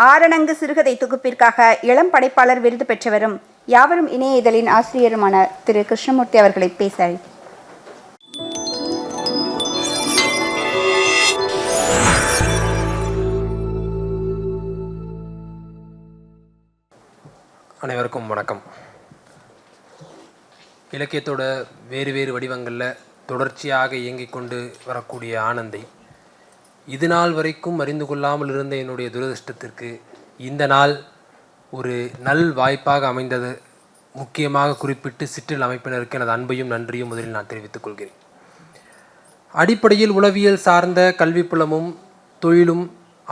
ஆரணங்கு சிறுகதை தொகுப்பிற்காக இளம் படைப்பாளர் விருது பெற்றவரும் யாவரும் இணைய இதழின் ஆசிரியருமான திரு கிருஷ்ணமூர்த்தி அவர்களை பேச அனைவருக்கும் வணக்கம். இலக்கியத்தோட வேறு வடிவங்களில் தொடர்ச்சியாக இயங்கிக் கொண்டு வரக்கூடிய ஆனந்தை இது நாள் வரைக்கும் அறிந்து கொள்ளாமல் இருந்த என்னுடைய துரதிர்ஷ்டத்திற்கு இந்த நாள் ஒரு நல் வாய்ப்பாக அமைந்தது. முக்கியமாக குறிப்பிட்டு சிற்றில் அமைப்பினருக்கு எனது அன்பையும் நன்றியும் முதலில் நான் தெரிவித்துக் கொள்கிறேன். அடிப்படையில் உளவியல் சார்ந்த கல்வி புலமும் தொழிலும்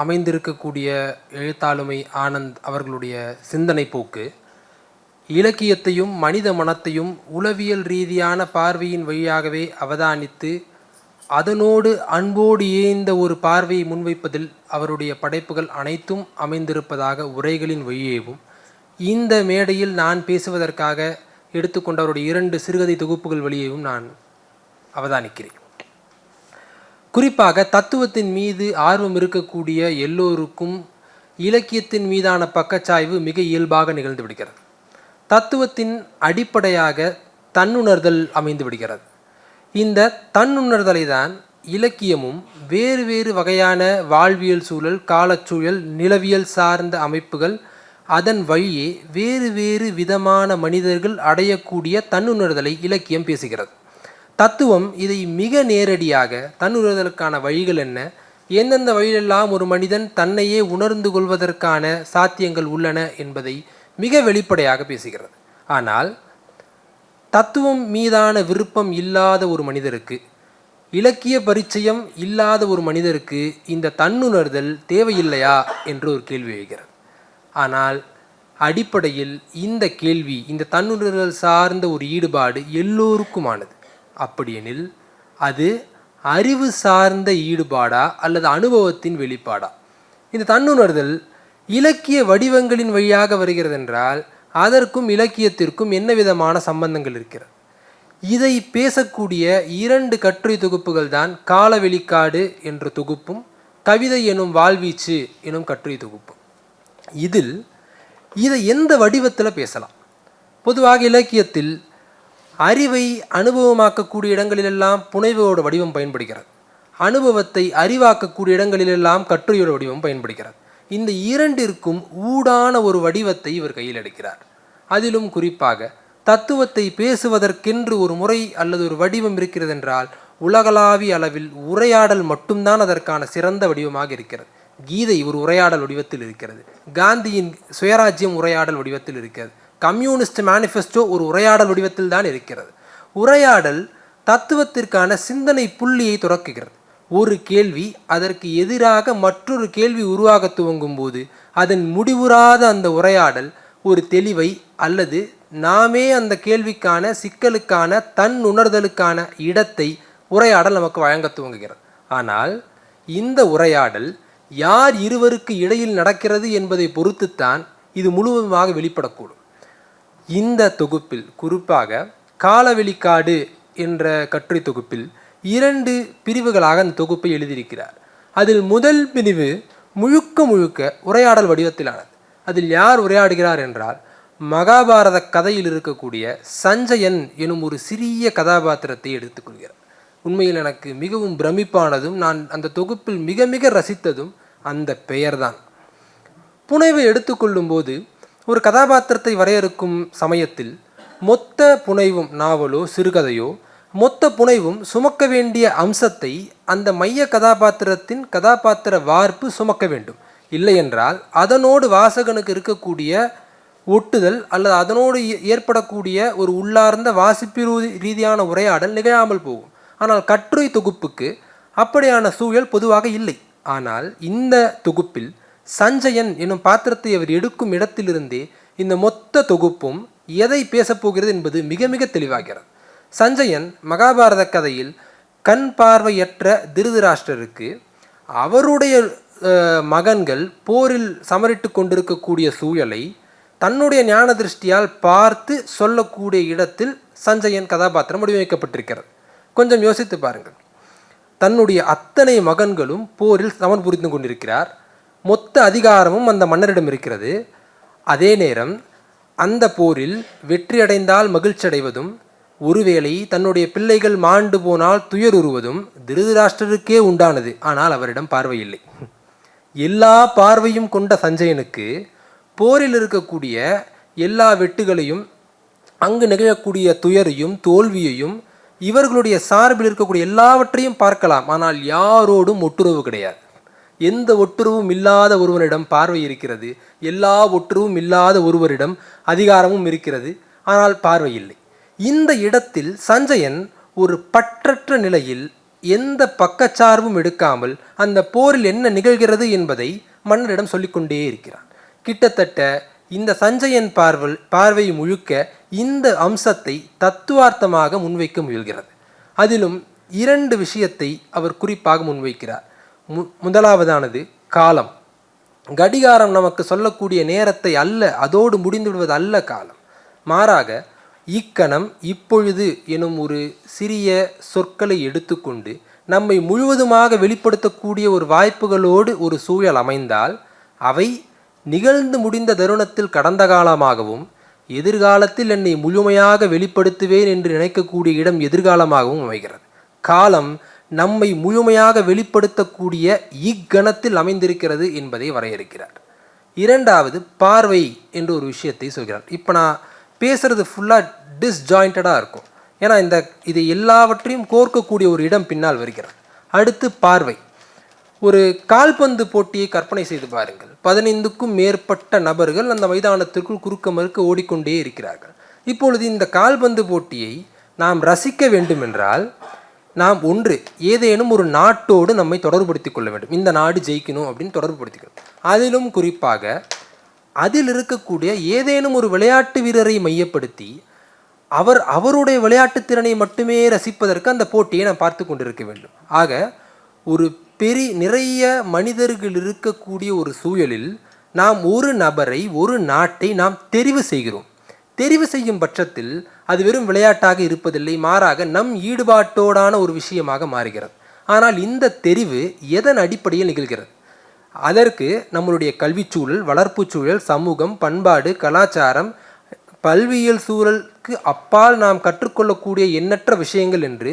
அமைந்திருக்கக்கூடிய எழுத்தாளுமை ஆனந்த் அவர்களுடைய சிந்தனை போக்கு இலக்கியத்தையும் மனித மனத்தையும் உளவியல் ரீதியான பார்வையின் வழியாகவே அவதானித்து அதனோடு அன்போடு இயைந்த ஒரு பார்வையை முன்வைப்பதில் அவருடைய படைப்புகள் அனைத்தும் அமைந்திருப்பதாக உரைகளின் வழியேவும் இந்த மேடையில் நான் பேசுவதற்காக எடுத்துக்கொண்ட அவருடைய 2 சிறுகதை தொகுப்புகள் வழியேவும் நான் அவதானிக்கிறேன். குறிப்பாக தத்துவத்தின் மீது ஆர்வம் இருக்கக்கூடிய எல்லோருக்கும் இலக்கியத்தின் மீதான பக்கச்சாய்வு மிக இயல்பாக நிகழ்ந்து விடுகிறது. தத்துவத்தின் அடிப்படையாக தன்னுணர்தல் அமைந்து விடுகிறது. இந்த தன்னுணர்தலை தான் இலக்கியமும் வேறு வகையான வாழ்வியல் சூழல், காலச்சூழல், நிலவியல் சார்ந்த அமைப்புகள், அதன் வழியே வேறு விதமான மனிதர்கள் அடையக்கூடிய தன்னுணர்தலை இலக்கியம் பேசுகிறது. தத்துவம் இதை மிக நேரடியாக தன்னுணர்தலுக்கான வழிகள் என்ன, எந்தெந்த வழியெல்லாம் ஒரு மனிதன் தன்னையே உணர்ந்து கொள்வதற்கான சாத்தியங்கள் உள்ளன என்பதை மிக வெளிப்படையாக பேசுகிறது. ஆனால் தத்துவம் மீதான விருப்பம் இல்லாத ஒரு மனிதருக்கு, இலக்கிய பரிச்சயம் இல்லாத ஒரு மனிதருக்கு இந்த தன்னுணர்தல் தேவையில்லையா என்று ஒரு கேள்வி எழுகிறது. ஆனால் அடிப்படையில் இந்த கேள்வி, இந்த தன்னுணர்தல் சார்ந்த ஒரு ஈடுபாடு எல்லோருக்குமானது. அப்படியெனில் அது அறிவு சார்ந்த ஈடுபாடா அல்லது அனுபவத்தின் வெளிப்பாடா? இந்த தன்னுணர்தல் இலக்கிய வடிவங்களின் வழியாக வருகிறது என்றால் அதற்கும் இலக்கியத்திற்கும் என்ன விதமான சம்பந்தங்கள் இருக்கிறது? இதை பேசக்கூடிய 2 கட்டுரை தொகுப்புகள் தான் காலவெளிக்காடு என்ற தொகுப்பும் கவிதை எனும் வாழ்வீச்சு எனும் கட்டுரை தொகுப்பும். இதில் இதை எந்த வடிவத்தில் பேசலாம்? பொதுவாக இலக்கியத்தில் அறிவை அனுபவமாக்கக்கூடிய இடங்களிலெல்லாம் புனைவோட வடிவம் பயன்படுகிறது. அனுபவத்தை அறிவாக்கக்கூடிய இடங்களிலெல்லாம் கட்டுரையோட வடிவம் பயன்படுகிறது. இந்த 2ற்கும் ஊடான ஒரு வடிவத்தை இவர் கையில் எடுக்கிறார். அதிலும் குறிப்பாக தத்துவத்தை பேசுவதற்கென்று ஒரு முறை அல்லது ஒரு வடிவம் இருக்கிறது என்றால் உலகளாவிய அளவில் உரையாடல் மட்டும்தான் அதற்கான சிறந்த வடிவமாக இருக்கிறது. கீதை ஒரு உரையாடல் வடிவத்தில் இருக்கிறது. காந்தியின் சுயராஜ்யம் உரையாடல் வடிவத்தில் இருக்கிறது. கம்யூனிஸ்ட் மேனிஃபெஸ்டோ ஒரு உரையாடல் வடிவத்தில் தான் இருக்கிறது. உரையாடல் தத்துவத்திற்கான சிந்தனை புள்ளியை தொடக்குகிறது. ஒரு கேள்வி அதற்கு எதிராக மற்றொரு கேள்வி உருவாக துவங்கும் போது அதன் முடிவுறாத அந்த உரையாடல் ஒரு தெளிவை அல்லது நாமே அந்த கேள்விக்கான சிக்கலுக்கான தன் உணர்தலுக்கான இடத்தை உரையாடல் நமக்கு வழங்க துவங்குகிறது. ஆனால் இந்த உரையாடல் யார் இருவருக்கு இடையில் நடக்கிறது என்பதை பொறுத்துத்தான் இது முழுவதுமாக வெளிப்படக்கூடும். இந்த தொகுப்பில் குறிப்பாக காலவெளிக்காடு என்ற கட்டுரை தொகுப்பில் 2 பிரிவுகளாக அந்த தொகுப்பை எழுதியிருக்கிறார். அதில் முதல் பிரிவு முழுக்க உரையாடல் வடிவத்திலானது. அதில் யார் உரையாடுகிறார் என்றால் மகாபாரத கதையில் இருக்கக்கூடிய சஞ்சயன் எனும் ஒரு சிறிய கதாபாத்திரத்தை எடுத்துக்கொள்கிறார். உண்மையில் எனக்கு மிகவும் பிரமிப்பானதும் நான் அந்த தொகுப்பில் மிக ரசித்ததும் அந்த பெயர்தான். புனைவை எடுத்துக்கொள்ளும் போது ஒரு கதாபாத்திரத்தை வரையறுக்கும் சமயத்தில் மொத்த புனைவும் நாவலோ சிறுகதையோ மொத்த புனைவும் சுமக்க வேண்டிய அம்சத்தை அந்த மைய கதாபாத்திரத்தின் கதாபாத்திர வார்ப்பு சுமக்க வேண்டும். இல்லை என்றால் அதனோடு வாசகனுக்கு இருக்கக்கூடிய ஒட்டுதல் அல்லது அதனோடு ஏற்படக்கூடிய ஒரு உள்ளார்ந்த வாசிப்பு ரீதியான உரையாடல் நிகழாமல் போகும். ஆனால் கட்டுரை தொகுப்புக்கு அப்படியான சூழல் பொதுவாக இல்லை. ஆனால் இந்த தொகுப்பில் சஞ்சயன் எனும் பாத்திரத்தை அவர் எடுக்கும் இடத்திலிருந்தே இந்த மொத்த தொகுப்பும் எதை பேசப்போகிறது என்பது மிக தெளிவாகிறது. சஞ்சயன் மகாபாரத கதையில் கண் பார்வையற்ற திருதராஷ்டிரருக்கு அவருடைய மகன்கள் போரில் சமரிட்டு கொண்டிருக்கக்கூடிய சூழலை தன்னுடைய ஞான திருஷ்டியால் பார்த்து சொல்லக்கூடிய இடத்தில் சஞ்சயன் கதாபாத்திரம் வடிவமைக்கப்பட்டிருக்கிறது. கொஞ்சம் யோசித்து பாருங்கள். தன்னுடைய அத்தனை மகன்களும் போரில் சமன் புரிந்து கொண்டிருக்கிறார். மொத்த அதிகாரமும் அந்த மன்னரிடம் இருக்கிறது. அதே நேரம் அந்த போரில் வெற்றியடைந்தால் மகிழ்ச்சி அடைவதும், ஒருவேளை தன்னுடைய பிள்ளைகள் மாண்டு போனால் துயருறுவதும் திருதராஷ்டிரருக்கே உண்டானது. ஆனால் அவரிடம் பார்வை இல்லை. எல்லா பார்வையும் கொண்ட சஞ்சயனுக்கு போரில் இருக்கக்கூடிய எல்லா வெட்டுகளையும், அங்கு நிகழக்கூடிய துயரையும் தோல்வியையும், இவர்களுடைய சார்பில் இருக்கக்கூடிய எல்லாவற்றையும் பார்க்கலாம். ஆனால் யாரோடும் ஒட்டுறவு கிடையாது. எந்த ஒட்டுறவும் இல்லாத ஒருவனிடம் பார்வை இருக்கிறது, எல்லா ஒட்டுறவும் இல்லாத ஒருவரிடம் அதிகாரமும் இருக்கிறது, ஆனால் பார்வை இல்லை. இந்த இடத்தில் சஞ்சயன் ஒரு பற்றற்ற நிலையில் எந்த பக்கச்சார்பும் எடுக்காமல் அந்த போரில் என்ன நிகழ்கிறது என்பதை மன்னரிடம் சொல்லிக்கொண்டே இருக்கிறான். கிட்டத்தட்ட இந்த சஞ்சயன் பார்வை முழுக்க இந்த அம்சத்தை தத்துவார்த்தமாக முன்வைக்க முயல்கிறது. அதிலும் 2 விஷயத்தை அவர் குறிப்பாக முன்வைக்கிறார். முதலாவதானது காலம். கடிகாரம் நமக்கு சொல்லக்கூடிய நேரத்தை அல்ல, அதோடு முடிந்துவிடுவது அல்ல காலம். மாறாக இக்கணம், இப்பொழுது எனும் ஒரு சிறிய சொற்களை எடுத்துக்கொண்டு நம்மை முழுவதுமாக வெளிப்படுத்தக்கூடிய ஒரு வாய்ப்புகளோடு ஒரு சூழல் அமைந்தால் அவை நிகழ்ந்து முடிந்த தருணத்தில் கடந்த காலமாகவும், எதிர்காலத்தில் என்னை முழுமையாக வெளிப்படுத்துவேன் என்று நினைக்கக்கூடிய இடம் எதிர்காலமாகவும் அமைகிறது. காலம் நம்மை முழுமையாக வெளிப்படுத்தக்கூடிய இக்கணத்தில் அமைந்திருக்கிறது என்பதை வரையறுக்கிறார். 2வது பார்வை என்று ஒரு விஷயத்தை சொல்கிறார். இப்போ நான் பேசுறது ஃபுல்லாக டிஸ்ஜாயிண்டடாக இருக்கும். ஏன்னா இது எல்லாவற்றையும் கோர்க்கக்கூடிய ஒரு இடம் பின்னால் வருகிறது. அடுத்து பார்வை. ஒரு கால்பந்து போட்டியை கற்பனை செய்து பாருங்கள். 15க்கும் மேற்பட்ட நபர்கள் அந்த மைதானத்திற்குள் குறுக்க மறுக்க ஓடிக்கொண்டே இருக்கிறார்கள். இப்பொழுது இந்த கால்பந்து போட்டியை நாம் ரசிக்க வேண்டுமென்றால் நாம் ஏதேனும் ஒரு நாட்டோடு நம்மை தொடர்புபடுத்திக் கொள்ள வேண்டும். இந்த நாடு ஜெயிக்கணும் அப்படின்னு தொடர்புபடுத்திக்கணும். அதிலும் குறிப்பாக அதில் இருக்கக்கூடிய ஏதேனும் ஒரு விளையாட்டு வீரரை மையப்படுத்தி அவருடைய விளையாட்டு திறனை மட்டுமே ரசிப்பதற்கு அந்த போட்டியை நாம் பார்த்து கொண்டிருக்க வேண்டும். ஆக ஒரு நிறைய மனிதர்கள் இருக்கக்கூடிய ஒரு சூழலில் நாம் ஒரு நபரை, ஒரு நாட்டை நாம் தெரிவு செய்கிறோம். தெரிவு செய்யும் பட்சத்தில் அது வெறும் விளையாட்டாக இருப்பதில்லை, மாறாக நம் ஈடுபாட்டோடான ஒரு விஷயமாக மாறுகிறது. ஆனால் இந்த தெரிவு எதன் அடிப்படையில் நிகழ்கிறது? அதற்கு நம்மளுடைய கல்விச்சூழல், வளர்ப்பு சூழல், சமூகம், பண்பாடு, கலாச்சாரம், பல்வியல் சூழலுக்கு அப்பால் நாம் கற்றுக்கொள்ளக்கூடிய எண்ணற்ற விஷயங்கள் என்று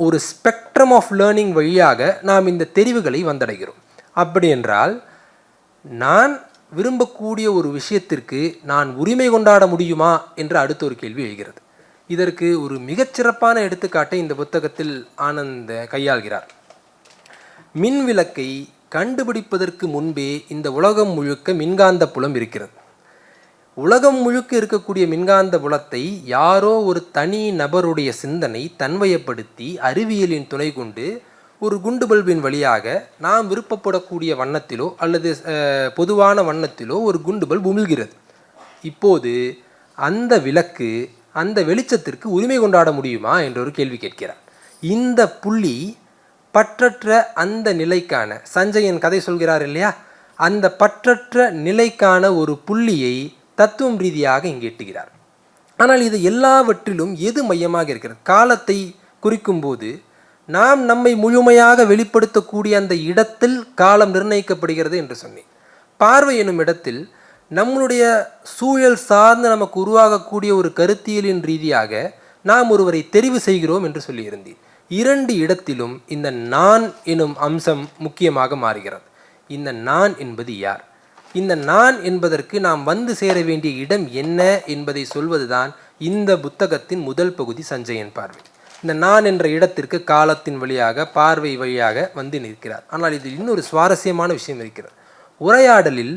ஒரு ஸ்பெக்ட்ரம் ஆஃப் லேர்னிங் வழியாக நாம் இந்த தெரிவுகளை வந்தடைகிறோம். அப்படி என்றால் நான் விரும்பக்கூடிய ஒரு விஷயத்திற்கு நான் உரிமை கொண்டாட முடியுமா என்று அடுத்த ஒரு கேள்வி எழுகிறது. இதற்கு ஒரு மிகச்சிறப்பான எடுத்துக்காட்டை இந்த புத்தகத்தில் ஆனந்த் கையாள்கிறார். மின் விளக்கை கண்டுபிடிப்பதற்கு முன்பே இந்த உலகம் முழுக்க மின்காந்த புலம் இருக்கிறது. உலகம் முழுக்க இருக்கக்கூடிய மின்காந்த புலத்தை யாரோ ஒரு தனி நபருடைய சிந்தனை தன்வயப்படுத்தி அறிவியலின் துணை கொண்டு ஒரு குண்டு பல்பின் வழியாக நாம் விருப்பப்படக்கூடிய வண்ணத்திலோ அல்லது பொதுவான வண்ணத்திலோ ஒரு குண்டு பல்ப் உமிழ்கிறது. இப்போது அந்த விளக்கு, அந்த வெளிச்சத்திற்கு உரிமை கொண்டாட முடியுமா என்ற ஒரு கேள்வி கேட்கிறார். இந்த புள்ளி பற்றற்ற அந்த நிலைக்கான, சஞ்சயன் கதை சொல்கிறார் இல்லையா, அந்த பற்றற்ற நிலைக்கான ஒரு புள்ளியை தத்துவம் ரீதியாக இங்கே எட்டுகிறார். ஆனால் இது எல்லாவற்றிலும் எது மையமாக இருக்கிறது? காலத்தை குறிக்கும் போது நாம் நம்மை முழுமையாக வெளிப்படுத்தக்கூடிய அந்த இடத்தில் காலம் நிர்ணயிக்கப்படுகிறது என்று சொன்னேன். பார்வை எனும் இடத்தில் நம்மளுடைய சூழல் சார்ந்து நமக்கு உருவாகக்கூடிய ஒரு கருத்தியலின் ரீதியாக நாம் ஒருவரை தெரிவு செய்கிறோம் என்று சொல்லியிருந்தேன். 2 இடத்திலும் இந்த நான் எனும் அம்சம் முக்கியமாக மாறுகிறது. இந்த நான் என்பது யார்? இந்த நான் என்பதற்கு நாம் வந்து சேர வேண்டிய இடம் என்ன என்பதை சொல்வதுதான் இந்த புத்தகத்தின் முதல் பகுதி, சஞ்சயன் பார்வை. இந்த நான் என்ற இடத்திற்கு காலத்தின் வழியாக, பார்வை வழியாக வந்து நிற்கிறார். ஆனால் இதில் இன்னொரு சுவாரஸ்யமான விஷயம் இருக்கிறது. உரையாடலில்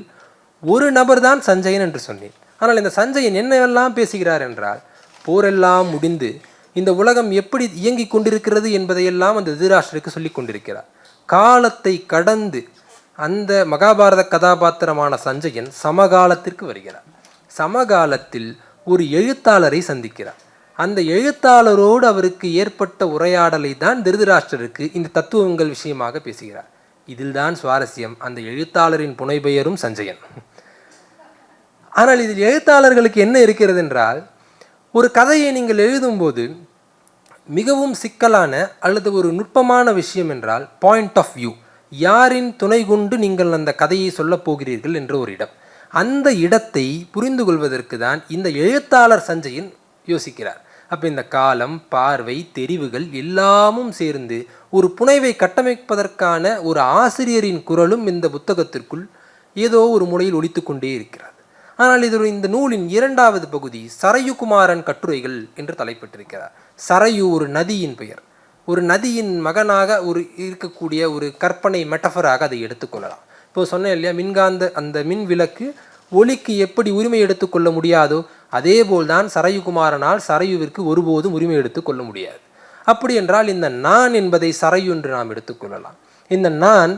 ஒரு நபர் தான் சஞ்சயன் என்று சொன்னேன். ஆனால் இந்த சஞ்சயன் என்னவெல்லாம் பேசுகிறார் என்றால், போரெல்லாம் முடிந்து இந்த உலகம் எப்படி இயங்கிக் கொண்டிருக்கிறது என்பதையெல்லாம் அந்த திருதராஷ்டிரருக்கு சொல்லி கொண்டிருக்கிறார். காலத்தை கடந்து அந்த மகாபாரத கதாபாத்திரமான சஞ்சயன் சமகாலத்திற்கு வருகிறார். சமகாலத்தில் ஒரு எழுத்தாளரை சந்திக்கிறார். அந்த எழுத்தாளரோடு அவருக்கு ஏற்பட்ட உரையாடலை தான் திருதராஷ்டிரருக்கு இந்த தத்துவங்கள் விஷயமாக பேசுகிறார். இதில்தான் சுவாரஸ்யம். அந்த எழுத்தாளரின் புனைபெயரும் சஞ்சயன். ஆனால் இதில் எழுத்தாளர்களுக்கு என்ன இருக்கிறது என்றால், ஒரு கதையை நீங்கள் எழுதும்போது மிகவும் சிக்கலான அல்லது ஒரு நுட்பமான விஷயம் என்றால் பாயிண்ட் ஆஃப் வியூ. யாரின் துணை கொண்டு நீங்கள் அந்த கதையை சொல்லப் போகிறீர்கள் என்ற ஒரு இடம். அந்த இடத்தை புரிந்து கொள்வதற்கு தான் இந்த எழுத்தாளர் சஞ்சயன் யோசிக்கிறார். அப்போ இந்த காலம், பார்வை, தெரிவுகள் எல்லாமும் சேர்ந்து ஒரு புனைவை கட்டமைப்பதற்கான ஒரு ஆசிரியரின் குரலும் இந்த புத்தகத்திற்குள் ஏதோ ஒரு முறையில் ஒலித்து கொண்டே இருக்கிறது. ஆனால் இந்த நூலின் 2வது பகுதி சரையுகுமாரன் கட்டுரைகள் என்று தலைப்பட்டிருக்கிறார். சரையு ஒரு நதியின் பெயர். ஒரு நதியின் மகனாக இருக்கக்கூடிய ஒரு கற்பனை மெட்டஃபராக அதை எடுத்துக்கொள்ளலாம். இப்போ சொன்னேன் இல்லையா, அந்த மின் விளக்கு ஒளிக்கு எப்படி உரிமை எடுத்துக்கொள்ள முடியாதோ அதே போல்தான் சரையுகுமாரனால் சரையுவிற்கு ஒருபோதும் உரிமை எடுத்துக்கொள்ள முடியாது. அப்படி என்றால் இந்த நான் என்பதை சரையு என்று நாம் எடுத்துக்கொள்ளலாம். இந்த நான்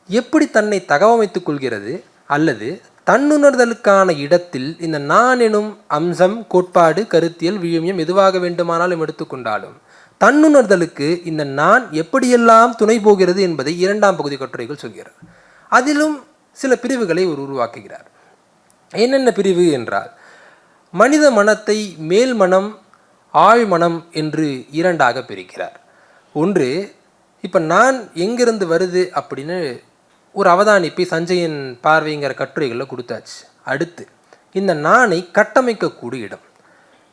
எப்படி தன்னை தகவமைத்துக் கொள்கிறது, அல்லது தன்னுணர்தலுக்கான இடத்தில் இந்த நான் எனும் அம்சம், கோட்பாடு, கருத்தியல், விழுமியம் எதுவாக வேண்டுமானாலும் எடுத்துக்கொண்டாலும் தன்னுணர்தலுக்கு இந்த நான் எப்படியெல்லாம் துணை போகிறது என்பதை 2ஆம் பகுதி கட்டுரைகள் சொல்கிறது. அதிலும் சில பிரிவுகளை உருவாக்குகிறார். என்னென்ன பிரிவு என்றால், மனித மனத்தை மேல் மனம், ஆழ்மனம் என்று 2ஆக பிரிக்கிறார். ஒன்று, இப்போ நான் எங்கிருந்து வருது அப்படின்னு ஒரு அவதானிப்பை சஞ்சயன் பார்வைங்கிற கட்டுரைகளில் கொடுத்தாச்சு. அடுத்து, இந்த நானை கட்டமைக்கக்கூடிய இடம்.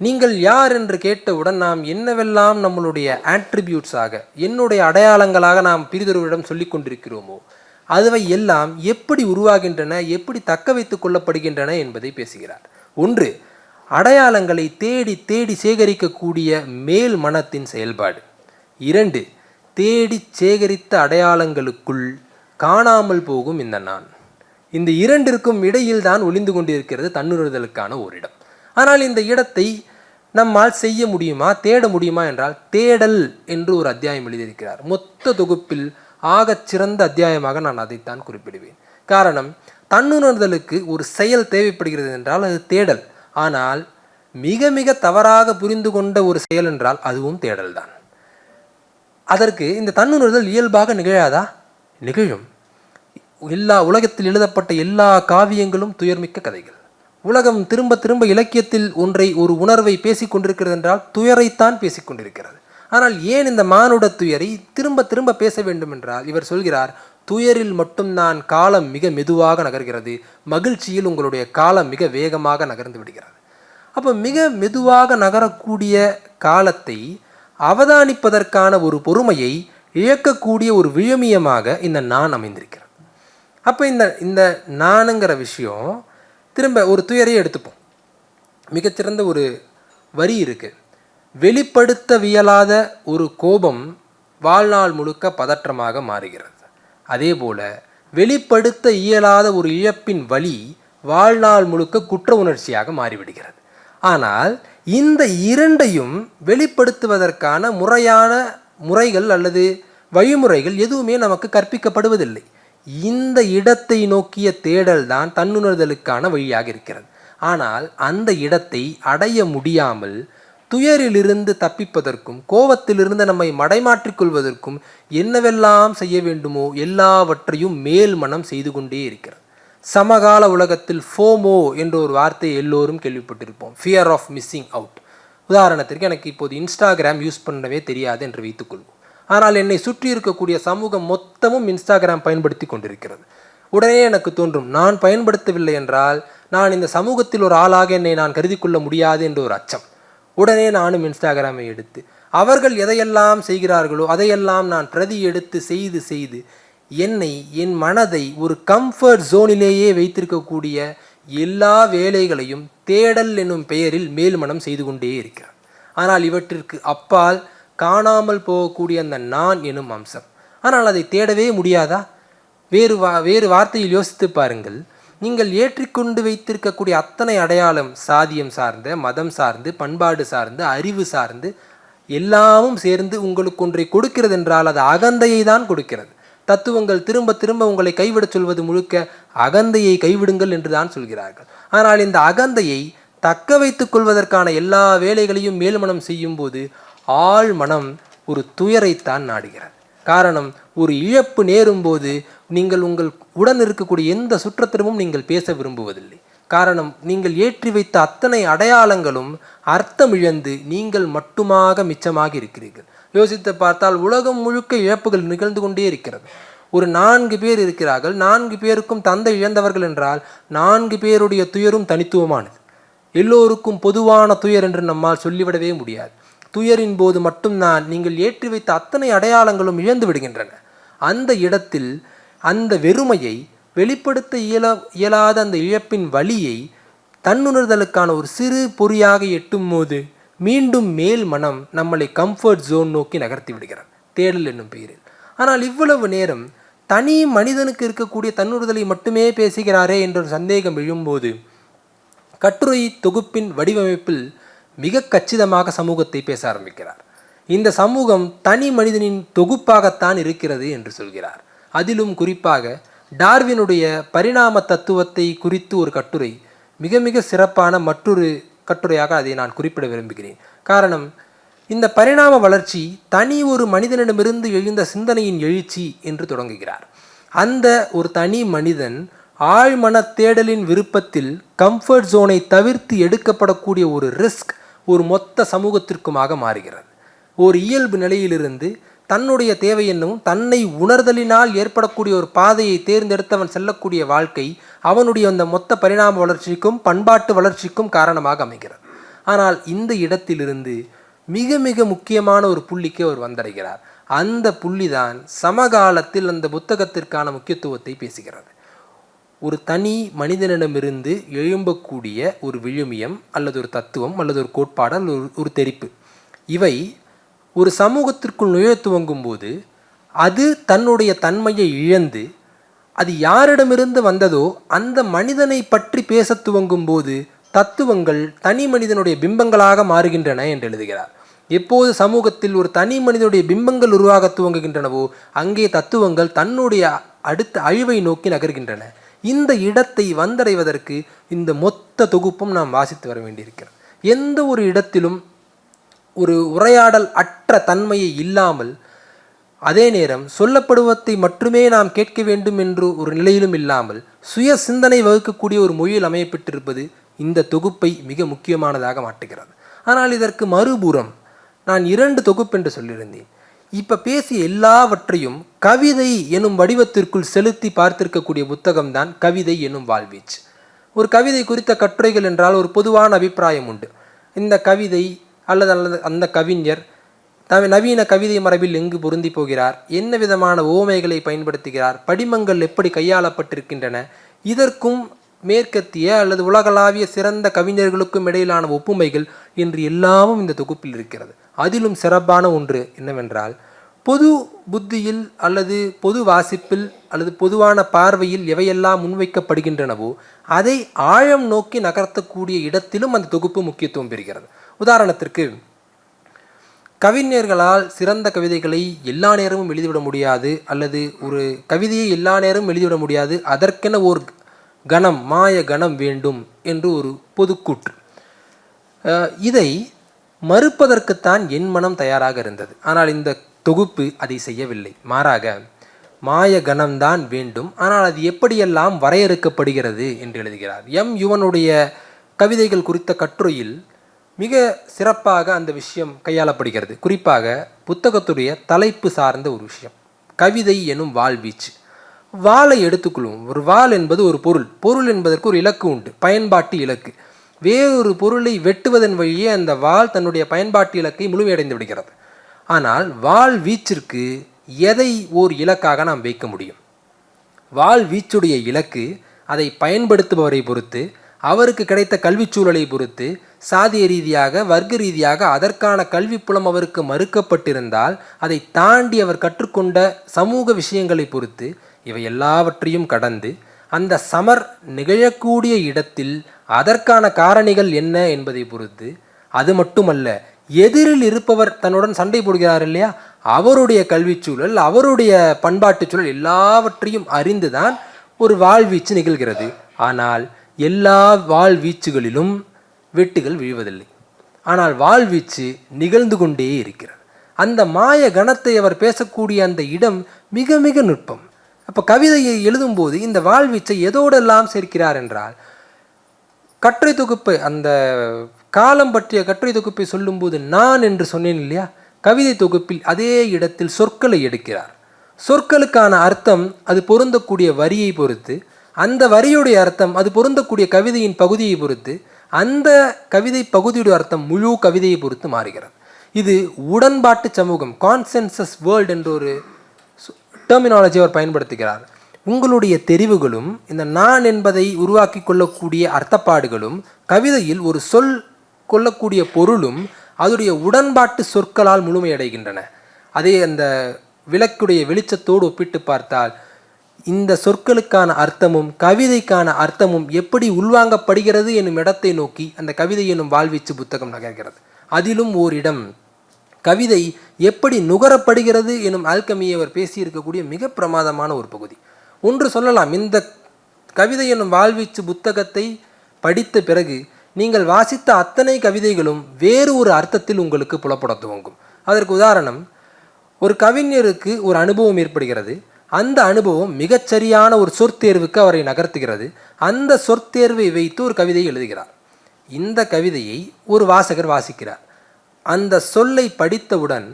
நீங்கள் யார் என்று கேட்டவுடன் நாம் என்னவெல்லாம் நம்மளுடைய ஆட்ரிபியூட்ஸாக, என்னுடைய அடையாளங்களாக நாம் பிரிதொருவிடம் சொல்லி கொண்டிருக்கிறோமோ அதுவை எல்லாம் எப்படி உருவாகின்றன, எப்படி தக்க வைத்துக் கொள்ளப்படுகின்றன என்பதை பேசுகிறார். ஒன்று, அடையாளங்களை தேடி தேடி சேகரிக்கக்கூடிய மேல் மனத்தின் செயல்பாடு. 2, தேடி சேகரித்த அடையாளங்களுக்குள் காணாமல் போகும் இந்த நான். இந்த 2ற்கும் இடையில் தான் ஒளிந்து கொண்டிருக்கிறது தன்னுணர்தலுக்கான ஒரு இடம். ஆனால் இந்த இடத்தை நம்மால் செய்ய முடியுமா, தேட முடியுமா என்றால், தேடல் என்று ஒரு அத்தியாயம் எழுதியிருக்கிறார். மொத்த தொகுப்பில் ஆகச் சிறந்த அத்தியாயமாக நான் அதைத்தான் குறிப்பிடுவேன். காரணம், தன்னுணர்தலுக்கு ஒரு செயல் தேவைப்படுகிறது என்றால் அது தேடல். ஆனால் மிக மிக தவறாக புரிந்து கொண்ட ஒரு செயல் என்றால் அதுவும் தேடல் தான். அதற்கு இந்த தன்னுணர்தல் இயல்பாக நிகழாதா? நிகழும். உலகத்தில் எழுதப்பட்ட எல்லா காவியங்களும் துயர்மிக்க கதைகள். உலகம் திரும்ப திரும்ப இலக்கியத்தில் ஒரு உணர்வை பேசிக் கொண்டிருக்கிறது என்றால் துயரைத்தான் பேசிக்கொண்டிருக்கிறது. ஆனால் ஏன் இந்த மானுட துயரை திரும்ப திரும்ப பேச வேண்டும் என்றால், இவர் சொல்கிறார், துயரில் மட்டும்தான் காலம் மிக மெதுவாக நகர்கிறது, மகிழ்ச்சியில் உங்களுடைய காலம் மிக வேகமாக நகர்ந்து விடுகிறது. அப்போ மிக மெதுவாக நகரக்கூடிய காலத்தை அவதானிப்பதற்கான ஒரு பொறுமையை இழக்கக்கூடிய ஒரு விழுமியமாக இந்த நான் அமைந்திருக்கிறது. அப்போ இந்த நானுங்கிற விஷயம், திரும்ப ஒரு துயரையே எடுத்துப்போம். மிகச்சிறந்த ஒரு வரி இருக்குது. வெளிப்படுத்தவியலாத ஒரு கோபம் வாழ்நாள் முழுக்க பதற்றமாக மாறுகிறது. அதே போல வெளிப்படுத்த இயலாத ஒரு இழப்பின் வலி வாழ்நாள் முழுக்க குற்ற உணர்ச்சியாக மாறிவிடுகிறது. ஆனால் இந்த 2ஐயும் வெளிப்படுத்துவதற்கான முறையான முறைகள் அல்லது வழிமுறைகள் எதுவுமே நமக்கு கற்பிக்கப்படுவதில்லை. இந்த இடத்தை நோக்கிய தேடல் தான் தன்னுணர்தலுக்கான வழியாக இருக்கிறது. ஆனால் அந்த இடத்தை அடைய முடியாமல் துயரிலிருந்து தப்பிப்பதற்கும் கோபத்திலிருந்து நம்மை மடைமாற்றிக் கொள்வதற்கும் என்னவெல்லாம் செய்ய வேண்டுமோ எல்லாவற்றையும் மேல் மனம் செய்து கொண்டே இருக்கிறது. சமகால உலகத்தில் ஃபோமோ என்ற ஒரு வார்த்தையை எல்லோரும் கேள்விப்பட்டிருப்போம், ஃபியர் ஆஃப் மிஸ்ஸிங் அவுட். உதாரணத்திற்கு, எனக்கு இப்போது இன்ஸ்டாகிராம் யூஸ் பண்ணவே தெரியாது என்று வைத்துக்கொள்வோம். ஆனால் என்னை சுற்றி இருக்கக்கூடிய சமூகம் மொத்தமும் இன்ஸ்டாகிராம் பயன்படுத்தி கொண்டிருக்கிறது. உடனே எனக்கு தோன்றும், நான் பயன்படுத்தவில்லை என்றால் நான் இந்த சமூகத்தில் ஒரு ஆளாக என்னை நான் கருதி கொள்ள முடியாது என்ற ஒரு அச்சம். உடனே நானும் இன்ஸ்டாகிராமை எடுத்து அவர்கள் எதையெல்லாம் செய்கிறார்களோ அதையெல்லாம் நான் பிரதி எடுத்து செய்து செய்து என் மனதை ஒரு கம்ஃபர்ட் ஜோனிலேயே வைத்திருக்கக்கூடிய எல்லா வேலைகளையும் தேடல் என்னும் பெயரில் மேல்மனம் செய்து கொண்டே இருக்கிறார். ஆனால் இவற்றிற்கு அப்பால் காணாமல் போகக்கூடிய அந்த நான் எனும் அம்சம். ஆனால் அதை தேடவே முடியாதா? வேறு வார்த்தையில் யோசித்து பாருங்கள். நீங்கள் ஏற்றிக்கொண்டு வைத்திருக்கக்கூடிய அத்தனை அடையாளம், சாதியம் சார்ந்த, மதம் சார்ந்து, பண்பாடு சார்ந்து, அறிவு சார்ந்து எல்லாமும் சேர்ந்து உங்களுக்கு ஒன்றை கொடுக்கிறது என்றால் அது அகந்தையை தான் கொடுக்கிறது. தத்துவங்கள் திரும்ப திரும்ப உங்களை கைவிடச் சொல்வது முழுக்க அகந்தையை கைவிடுங்கள் என்று தான் சொல்கிறார்கள். ஆனால் இந்த அகந்தையை தக்க வைத்துக் கொள்வதற்கான எல்லா வேலைகளையும் மேல்மனம் செய்யும் போது ஆழ் மனம் ஒரு துயரைத்தான் நாடுகிறது. காரணம், ஒரு இழப்பு நேரும் போது நீங்கள் உங்கள் உடன் இருக்கக்கூடிய எந்த சுற்றத்திலும் நீங்கள் பேச விரும்புவதில்லை. காரணம், நீங்கள் ஏற்றி வைத்த அத்தனை அடையாளங்களும் அர்த்தம் இழந்து நீங்கள் மட்டுமாக மிச்சமாக இருக்கிறீர்கள். யோசித்து பார்த்தால் உலகம் முழுக்க இழப்புகள் நிகழ்ந்து கொண்டே இருக்கிறது. ஒரு 4 பேர் இருக்கிறார்கள், 4 பேருக்கும் தந்தை இழந்தவர்கள் என்றால் 4 பேருடைய துயரும் தனித்துவமானது. எல்லோருக்கும் பொதுவான துயர் என்று நம்மால் சொல்லிவிடவே முடியாது. துயரின் போது மட்டும்தான் நீங்கள் ஏற்றி வைத்த அத்தனை அடையாளங்களும் இழந்து விடுகின்றன. அந்த இடத்தில் அந்த வெறுமையை வெளிப்படுத்த இயலாத அந்த இழப்பின் வலியை தன்னுணர்தலுக்கான ஒரு சிறு பொறியாக எட்டும் போது மீண்டும் மேல் மனம் நம்மளை கம்ஃபர்ட் ஜோன் நோக்கி நகர்த்தி விடுகிறார், தேடல் என்னும் பெயரில். ஆனால் இவ்வளவு நேரம் தனி மனிதனுக்கு இருக்கக்கூடிய தன்னுறுதலை மட்டுமே பேசுகிறாரே என்ற ஒரு சந்தேகம் எழும்போது கட்டுரை தொகுப்பின் வடிவமைப்பில் மிக கச்சிதமாக சமூகத்தை பேச ஆரம்பிக்கிறார். இந்த சமூகம் தனி மனிதனின் தொகுப்பாகத்தான் இருக்கிறது என்று சொல்கிறார். அதிலும் குறிப்பாக டார்வினுடைய பரிணாம தத்துவத்தை குறித்து ஒரு கட்டுரை, மிக மிக சிறப்பான மற்றொரு கட்டுரையாக அதை நான் குறிப்பிட விரும்புகிறேன். காரணம், இந்த பரிணாம வளர்ச்சி தனி ஒரு மனிதனிடமிருந்து எழுந்த சிந்தனையின் எழுச்சி என்று தொடங்குகிறார். அந்த ஒரு தனி மனிதன் ஆழ்மன தேடலின் விருப்பத்தில் கம்ஃபர்ட் ஜோனை தவிர்த்து எடுக்கப்படக்கூடிய ஒரு ரிஸ்க் ஒரு மொத்த சமூகத்திற்குமாக மாறுகிறது. ஒரு இயல்பு நிலையிலிருந்து தன்னுடைய தேவை என்னும் தன்னை உணர்தலினால் ஏற்படக்கூடிய ஒரு பாதையை தேர்ந்தெடுத்தவன் செல்லக்கூடிய வாழ்க்கை அவனுடைய அந்த மொத்த பரிணாம வளர்ச்சிக்கும் பண்பாட்டு வளர்ச்சிக்கும் காரணமாக அமைகிறது. ஆனால் இந்த இடத்திலிருந்து மிக மிக முக்கியமான ஒரு புள்ளிக்கு அவர் வந்தடைகிறார். அந்த புள்ளிதான் சமகாலத்தில் அந்த புத்தகத்திற்கான முக்கியத்துவத்தை பேசுகிறது. ஒரு தனி மனிதனிடமிருந்து எழும்பக்கூடிய ஒரு விழுமியம் அல்லது ஒரு தத்துவம் அல்லது ஒரு கோட்பாடு அல்லது ஒரு தெரிப்பு, இவை ஒரு சமூகத்திற்குள் நுழைய துவங்கும் போது அது தன்னுடைய தன்மையை இழந்து அது யாரிடமிருந்து வந்ததோ அந்த மனிதனை பற்றி பேச துவங்கும் போது தத்துவங்கள் தனி மனிதனுடைய பிம்பங்களாக மாறுகின்றன என்று எழுதுகிறார். எப்போது சமூகத்தில் ஒரு தனி மனிதனுடைய பிம்பங்கள் உருவாக துவங்குகின்றனவோ அங்கே தத்துவங்கள் தன்னுடைய அடுத்த அழிவை நோக்கி நகர்கின்றன. இந்த இடத்தை வந்தடைவதற்கு இந்த மொத்த தொகுப்பும் நாம் வாசித்து வர வேண்டியிருக்கிறது. எந்த ஒரு இடத்திலும் ஒரு உரையாடல் அற்ற தன்மையை இல்லாமல், அதே நேரம் சொல்லப்படுவதை மட்டுமே நாம் கேட்க வேண்டும் என்று ஒரு நிலையிலும் இல்லாமல் சுய சிந்தனை வகுக்கக்கூடிய ஒரு மொழியில் அமையப்பட்டிருப்பது இந்த தொகுப்பை மிக முக்கியமானதாக மாற்றுகிறது. ஆனால் இதற்கு மறுபுறம் நான் 2 தொகுப்பு என்று சொல்லியிருந்தேன். இப்போ பேசிய எல்லாவற்றையும் கவிதை எனும் வடிவத்திற்குள் செலுத்தி பார்த்திருக்கக்கூடிய புத்தகம்தான் கவிதை எனும் வாழ்வீச்சு. ஒரு கவிதை குறித்த கட்டுரைகள் என்றால் ஒரு பொதுவான அபிப்பிராயம் உண்டு. இந்த கவிதை அல்லது அந்த கவிஞர் நவீன கவிதை மரபில் எங்கு பொருந்தி போகிறார், என்ன விதமான ஓமைகளை பயன்படுத்துகிறார், படிமங்கள் எப்படி கையாளப்பட்டிருக்கின்றன, இதற்கும் மேற்கத்திய அல்லது உலகளாவிய சிறந்த கவிஞர்களுக்கும் இடையிலான ஒப்புமைகள் என்று எல்லாமும் இந்த தொகுப்பில் இருக்கிறது. அதிலும் சிறப்பான ஒன்று என்னவென்றால், பொது புத்தியில் அல்லது பொது வாசிப்பில் அல்லது பொதுவான பார்வையில் எவையெல்லாம் முன்வைக்கப்படுகின்றனவோ அதை ஆழம் நோக்கி நகர்த்தக்கூடிய இடத்திலும் அந்த தொகுப்பு முக்கியத்துவம் பெறுகிறது. உதாரணத்திற்கு, கவிஞர்களால் சிறந்த கவிதைகளை எல்லா நேரமும் எழுதிவிட முடியாது, அல்லது ஒரு கவிதையை எல்லா நேரமும் எழுதிவிட முடியாது, அதற்கென ஒரு கணம், மாய கணம் வேண்டும் என்று ஒரு பொதுக்கூற்று. இதை மறுப்பதற்குத்தான் என் மனம் தயாராக இருந்தது. ஆனால் இந்த தொகுப்பு அதை செய்யவில்லை. மாறாக மாய கணம்தான் வேண்டும், ஆனால் அது எப்படியெல்லாம் வரையறுக்கப்படுகிறது என்று எழுதுகிறார். யுவனுடைய கவிதைகள் குறித்த கட்டுரையில் மிக சிறப்பாக அந்த விஷயம் கையாளப்படுகிறது. குறிப்பாக புத்தகத்துடைய தலைப்பு சார்ந்த ஒரு விஷயம், கவிதை எனும் வாழ்வீச்சு. வாளை எடுத்துக்கொள்வோம். ஒரு வாள் என்பது ஒரு பொருள் என்பதற்கு ஒரு இலக்கு உண்டு, பயன்பாட்டு இலக்கு. வேறொரு பொருளை வெட்டுவதன் வழியே அந்த வாள் தன்னுடைய பயன்பாட்டு இலக்கை முழுமையடைந்து விடுகிறது. ஆனால் வாள் வீச்சிற்கு எதை ஓர் இலக்காக நாம் வைக்க முடியும்? வாள் வீச்சுடைய இலக்கு அதை பயன்படுத்துபவரை பொறுத்து, அவருக்கு கிடைத்த கல்விச் சூழலை பொறுத்து, சாதிய ரீதியாக வர்க்க ரீதியாக அதற்கான கல்வி புலம் அவருக்கு மறுக்கப்பட்டிருந்தால் அதை தாண்டி அவர் கற்றுக்கொண்ட சமூக விஷயங்களை பொறுத்து, இவை எல்லாவற்றையும் கடந்து அந்த சமர் நிகழக்கூடிய இடத்தில் அதற்கான காரணிகள் என்ன என்பதை பொறுத்து, அது மட்டுமல்ல, எதிரில் இருப்பவர் தன்னுடன் சண்டை போடுகிறார் இல்லையா, அவருடைய கல்விச் சூழல், அவருடைய பண்பாட்டு சூழல் எல்லாவற்றையும் அறிந்துதான் ஒரு வாழ்வீச்சு நிகழ்கிறது. ஆனால் எல்லா வாழ்வீச்சுகளிலும் வெட்டுகள் விழுவதில்லை. ஆனால் வாழ்வீச்சு நிகழ்ந்து கொண்டே இருக்கிறது. அந்த மாய கணத்தை அவர் பேசக்கூடிய அந்த இடம் மிக மிக நுட்பம். அப்போ கவிதையை எழுதும்போது இந்த வாழ்வீச்சை எதோடெல்லாம் சேர்க்கிறார் என்றால், கட்டுரை தொகுப்பு, அந்த காலம் பற்றிய கட்டுரை தொகுப்பை சொல்லும்போது நான் என்று சொன்னேன் இல்லையா, கவிதை தொகுப்பில் அதே இடத்தில் சொற்களை எடுக்கிறார். சொற்களுக்கான அர்த்தம் அது பொருந்தக்கூடிய வரியை பொறுத்து, அந்த வரியுடைய அர்த்தம் அது பொருந்தக்கூடிய கவிதையின் பகுதியை பொறுத்து, அந்த கவிதை பகுதியுடைய அர்த்தம் முழு கவிதையை பொறுத்து மாறுகிறது. இது உடன்பாட்டு சமூகம், கான்சென்சஸ் வேர்ல்ட் என்ற ஒரு டெர்மினாலஜி அவர் பயன்படுத்துகிறார். உங்களுடைய தெரிவுகளும் இந்த நான் என்பதை உருவாக்கி கொள்ளக்கூடிய அர்த்தப்பாடுகளும் கவிதையில் ஒரு சொல் கொள்ளக்கூடிய பொருளும் அதனுடைய உடன்பாட்டு சொற்களால் முழுமையடைகின்றன. அதே அந்த விளக்குடைய வெளிச்சத்தோடு ஒப்பிட்டு பார்த்தால் இந்த சொற்களுக்கான அர்த்தமும் கவிதைக்கான அர்த்தமும் எப்படி உள்வாங்கப்படுகிறது என்னும் இடத்தை நோக்கி அந்த கவிதை என்னும் வாழ்வீச்சு புத்தகம் நகர்கிறது. அதிலும் ஓரிடம் கவிதை எப்படி நுகரப்படுகிறது எனும் ஆல்கமியை அவர் பேசியிருக்கக்கூடிய மிக பிரமாதமான ஒரு பகுதி. ஒன்று சொல்லலாம், இந்த கவிதை என்னும் வாழ்வீச்சு புத்தகத்தை படித்த பிறகு நீங்கள் வாசித்த அத்தனை கவிதைகளும் வேறு ஒரு அர்த்தத்தில் உங்களுக்கு புலப்பட துவங்கும். அதற்கு உதாரணம், ஒரு கவிஞருக்கு ஒரு அனுபவம் ஏற்படுகிறது. அந்த அனுபவம் மிகச்சரியான ஒரு சொற்தேர்வுக்கு அவரை நகர்த்துகிறது. அந்த சொற்தேர்வை வைத்து ஒரு கவிதையை எழுதுகிறார். இந்த கவிதையை ஒரு வாசகர் வாசிக்கிறார். அந்த சொல்லை படித்தவுடன்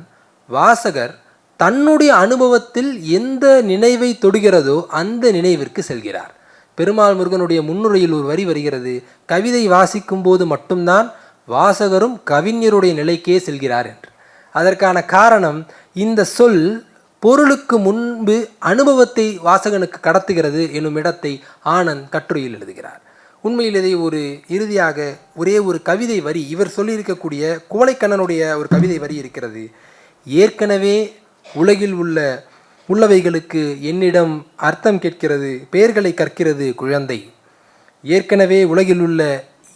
வாசகர் தன்னுடைய அனுபவத்தில் எந்த நினைவை தொடுகிறதோ அந்த நினைவிற்கு செல்கிறார். பெருமாள் முருகனுடைய முன்னுரையில் ஒரு வரி வருகிறது, கவிதை வாசிக்கும் போது மட்டும்தான் வாசகரும் கவிஞருடைய நிலைக்கே செல்கிறார் என்று. அதற்கான காரணம், இந்த சொல் பொருளுக்கு முன்பு அனுபவத்தை வாசகனுக்கு கடத்துகிறது எனும் இடத்தை ஆனந்த் கட்டுரையில் எழுதுகிறார். உண்மையில் இதை ஒரு இறுதியாக ஒரே ஒரு கவிதை வரி, இவர் சொல்லியிருக்கக்கூடிய குவளைக்கண்ணனுடைய ஒரு கவிதை வரி இருக்கிறது. ஏற்கனவே உலகில் உள்ளவைகளுக்கு என்னிடம் அர்த்தம் கேட்கிறது, பெயர்களை கற்கிறது குழந்தை. ஏற்கனவே உலகில் உள்ள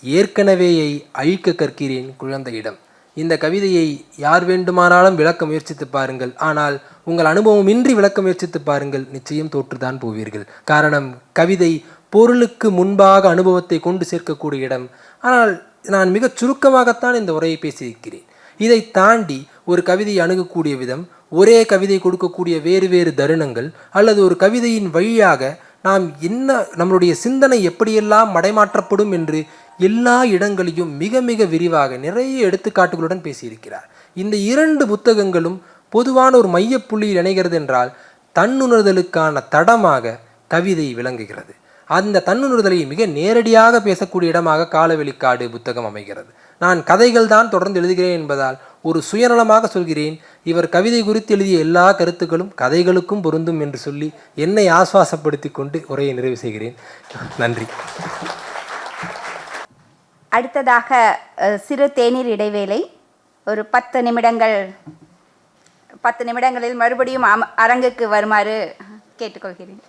ஏற்கனவேயை அழிக்க கற்கிறேன் குழந்தையிடம். இந்த கவிதையை யார் வேண்டுமானாலும் விளக்க முயற்சித்து பாருங்கள், ஆனால் உங்கள் அனுபவம் இன்றி விளக்க முயற்சித்து பாருங்கள், நிச்சயம் தோற்றுதான் போவீர்கள். காரணம், கவிதை பொருளுக்கு முன்பாக அனுபவத்தை கொண்டு சேர்க்கக்கூடிய இடம். ஆனால் நான் மிகச் சுருக்கமாகத்தான் இந்த உரையை பேசியிருக்கிறேன். இதை தாண்டி ஒரு கவிதையை அணுகக்கூடிய விதம், ஒரே கவிதை கொடுக்கக்கூடிய வேறு வேறு தருணங்கள், அல்லது ஒரு கவிதையின் வழியாக நாம் நம்மளுடைய சிந்தனை எப்படியெல்லாம் மடைமாற்றப்படும் என்று எல்லா இடங்களையும் மிக மிக விரிவாக நிறைய எடுத்துக்காட்டுகளுடன் பேசியிருக்கிறார். இந்த இரண்டு புத்தகங்களும் பொதுவான ஒரு மையப்புள்ளியில் இணைகிறது என்றால் தன்னுணர்தலுக்கான தடமாக கவிதை விளங்குகிறது. அந்த தன்னுணர்தலை மிக நேரடியாக பேசக்கூடிய இடமாக காலவெளிக்காடு புத்தகம் அமைகிறது. நான் கதைகள் தான் தொடர்ந்து எழுதுகிறேன் என்பதால் ஒரு சுயநலமாக சொல்கிறேன், இவர் கவிதை குறித்து எழுதிய எல்லா கருத்துக்களும் கதைகளுக்கும் பொருந்தும் என்று சொல்லி என்னை ஆசுவாசப்படுத்தி கொண்டு உரையை நிறைவு செய்கிறேன். நன்றி. அடுத்ததாக சிறு தேநீர் இடைவேளை, ஒரு 10 நிமிடங்களில் மறுபடியும் அரங்குக்கு வருமாறு கேட்டுக்கொள்கிறேன்.